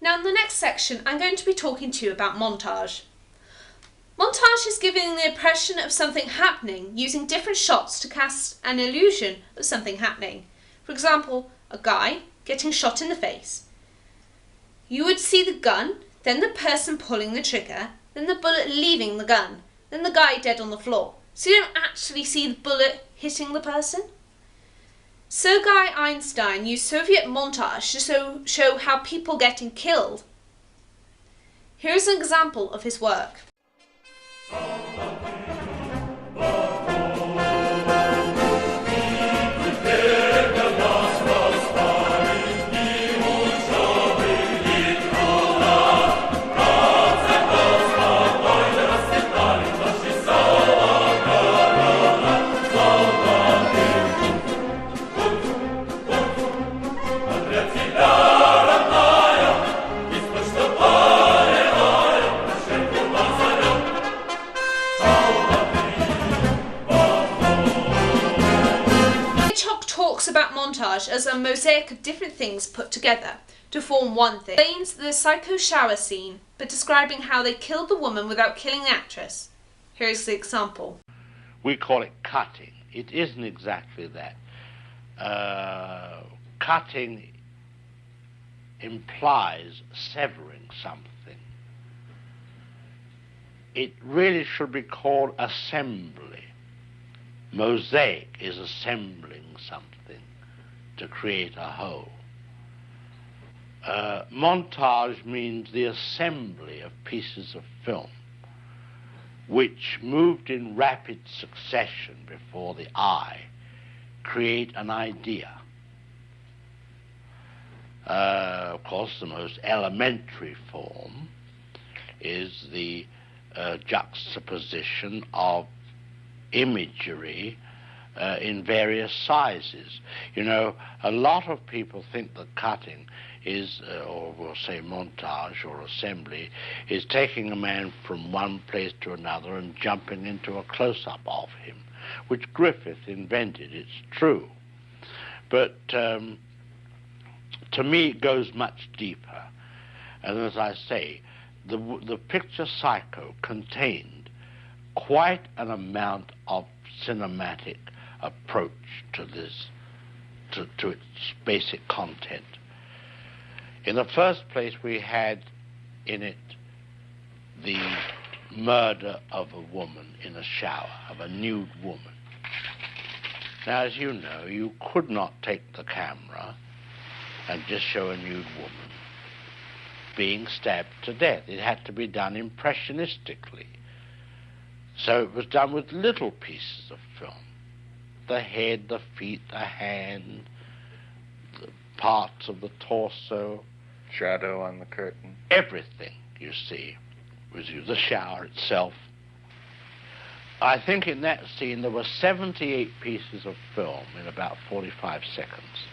Now in the next section I'm going to be talking to you about montage. Montage is giving the impression of something happening using different shots to cast an illusion of something happening. For example, a guy getting shot in the face. You would see the gun, then the person pulling the trigger, then the bullet leaving the gun, then the guy dead on the floor. So you don't actually see the bullet hitting the person. Sergei Einstein used Soviet montage to show how people getting killed. Here's an example of his work. Talks about montage as a mosaic of different things put together to form one thing. He explains the psycho shower scene, but describing how they killed the woman without killing the actress. Here's the example. We call it cutting. It isn't exactly that. Cutting implies severing something. It really should be called assembly. Mosaic is assembling something to create a whole. Montage means the assembly of pieces of film which, moved in rapid succession before the eye, create an idea. Of course, the most elementary form is the juxtaposition of imagery in various sizes. You know, a lot of people think that cutting is, or we'll say montage or assembly, is taking a man from one place to another and jumping into a close-up of him, which Griffith invented, it's true. But to me it goes much deeper. And as I say, the picture Psycho contained quite an amount of cinematic approach to this, to its basic content. In the first place, we had in it the murder of a woman in a shower, of a nude woman. Now, as you know, you could not take the camera and just show a nude woman being stabbed to death. It had to be done impressionistically. So it was done with little pieces of film. The head, the feet, the hand, the parts of the torso. Shadow on the curtain. Everything, you see, was used. The shower itself. I think in that scene there were 78 pieces of film in about 45 seconds.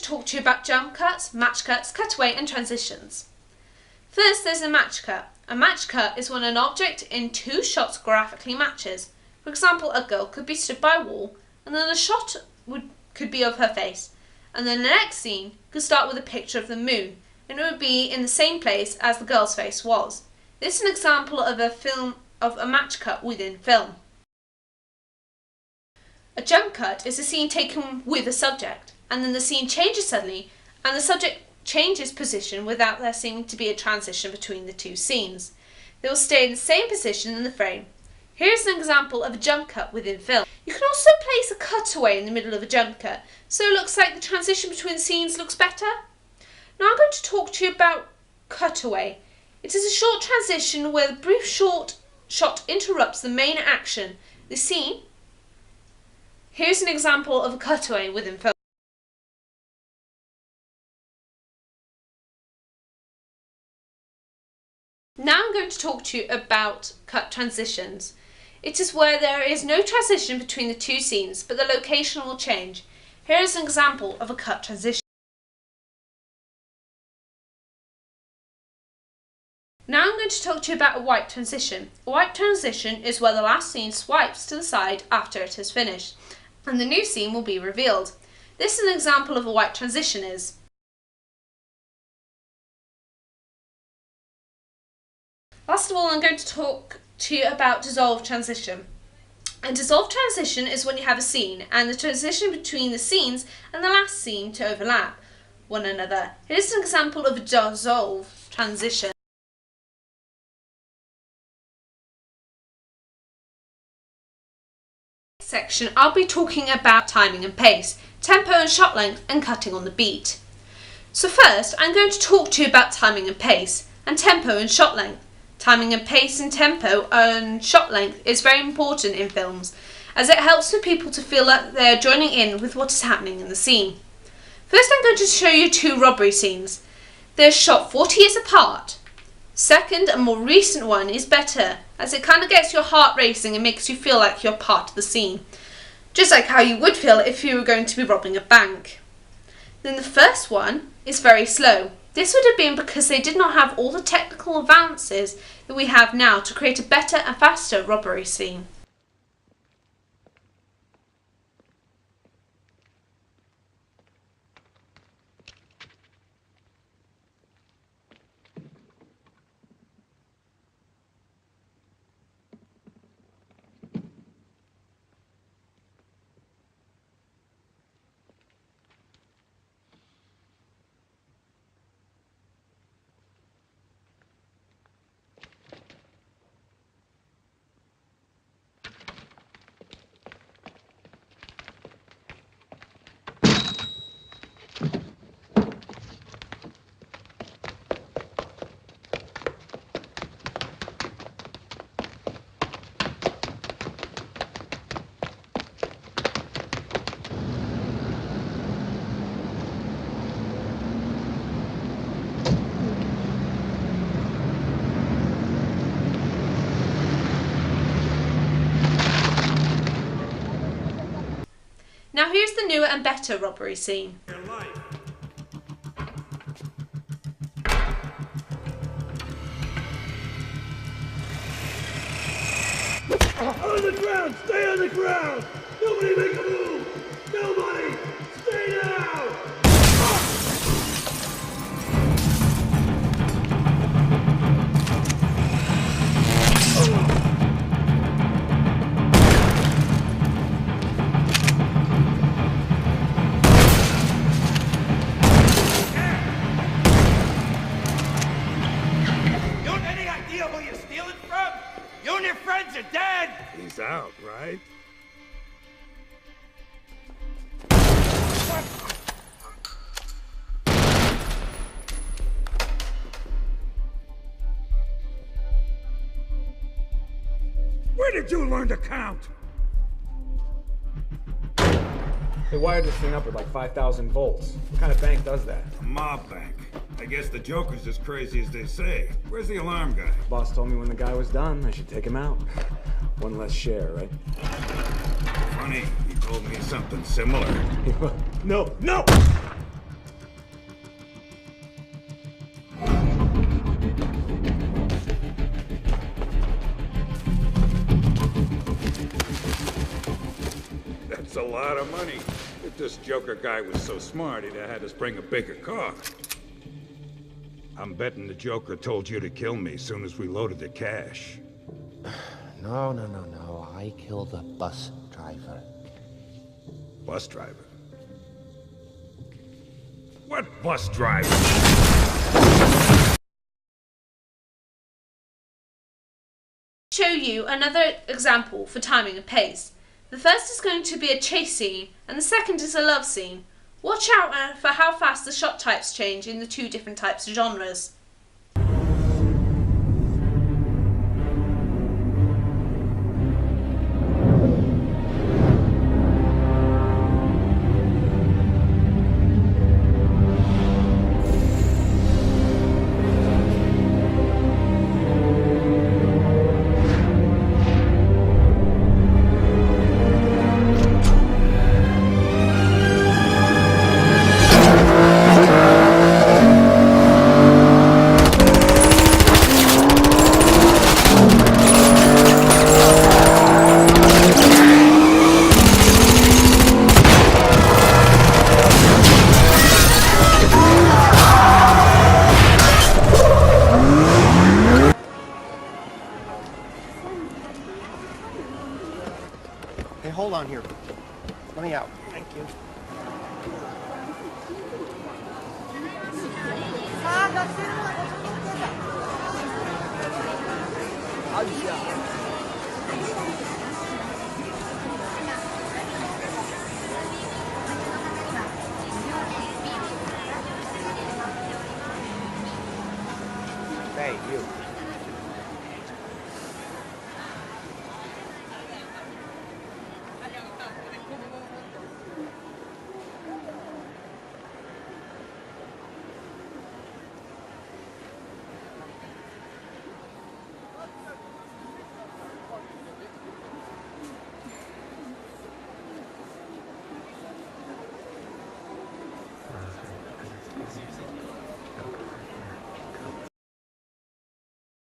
to talk to you about jump cuts, match cuts, cutaway and transitions. First, there's a match cut. A match cut is when an object in two shots graphically matches. For example, a girl could be stood by a wall, and then a shot could be of her face, and then the next scene could start with a picture of the moon, and it would be in the same place as the girl's face was. This is an example of a match cut within film. A jump cut is a scene taken with a subject, and then the scene changes suddenly, and the subject changes position without there seeming to be a transition between the two scenes. They will stay in the same position in the frame. Here's an example of a jump cut within film. You can also place a cutaway in the middle of a jump cut, so it looks like the transition between the scenes looks better. Now I'm going to talk to you about cutaway. It is a short transition where the brief short shot interrupts the main action, the scene. Here's an example of a cutaway within film. Now I'm going to talk to you about cut transitions. It is where there is no transition between the two scenes, but the location will change. Here is an example of a cut transition. Now I'm going to talk to you about a wipe transition. A wipe transition is where the last scene swipes to the side after it has finished, and the new scene will be revealed. This is an example of a wipe transition is. Last of all, I'm going to talk to you about dissolve transition. A dissolve transition is when you have a scene and the transition between the scenes and the last scene to overlap one another. Here's an example of a dissolve transition. Section, I'll be talking about timing and pace, tempo and shot length, and cutting on the beat. So first, I'm going to talk to you about timing and pace, and tempo and shot length. Timing and pace and tempo and shot length is very important in films, as it helps for people to feel that they are joining in with what is happening in the scene. First, I'm going to show you two robbery scenes. They're shot 40 years apart. Second, a more recent one is better, as it kind of gets your heart racing and makes you feel like you're part of the scene. Just like how you would feel if you were going to be robbing a bank. Then the first one is very slow. This would have been because they did not have all the technical advances that we have now to create a better and faster robbery scene. Now here's the newer and better robbery scene. On the ground! Stay on the ground! Nobody make a move! Nobody! Stay down! You have any idea who you're stealing from? You and your friends are dead! He's out, right? Where did you learn to count? They wired this thing up with like 5,000 volts. What kind of bank does that? A mob bank. I guess the Joker's as crazy as they say. Where's the alarm guy? Boss told me when the guy was done, I should take him out. One less share, right? Funny, he told me something similar. No, no! a lot of money. If this Joker guy was so smart, he'd have had us bring a bigger car. I'm betting the Joker told you to kill me as soon as we loaded the cash. No. I killed the bus driver. Bus driver? What bus driver? Show you another example for timing and pace. The first is going to be a chase scene, and the second is a love scene. Watch out for how fast the shot types change in the two different types of genres. Hey, hold on here. Let me out. Thank you. Hey, you.